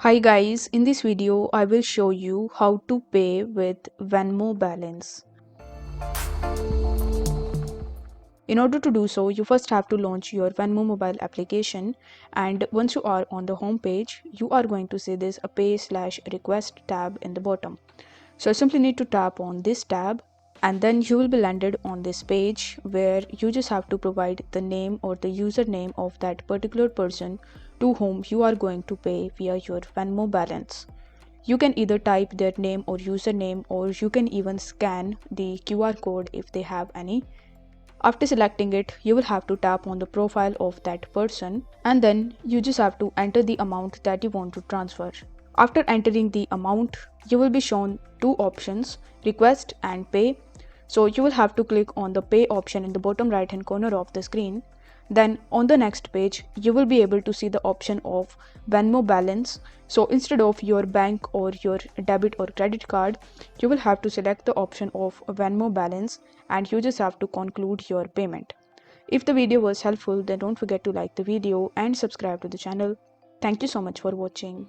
Hi guys, in this video I will show you how to pay with Venmo balance. In order to do so, you first have to launch your Venmo mobile application, and once you are on the home page, you are going to see this a pay/request tab in the bottom. So you simply need to tap on this tab and then you will be landed on this page where you just have to provide the name or the username of that particular person to whom you are going to pay via your Venmo balance. You can either type their name or username, or you can even scan the QR code if they have any. After selecting it, you will have to tap on the profile of that person and then you just have to enter the amount that you want to transfer. After entering the amount, you will be shown two options, request and pay. So you will have to click on the pay option in the bottom right hand corner of the screen. Then on the next page, you will be able to see the option of Venmo balance. So instead of your bank or your debit or credit card, you will have to select the option of Venmo balance and you just have to conclude your payment. If the video was helpful, then don't forget to like the video and subscribe to the channel. Thank you so much for watching.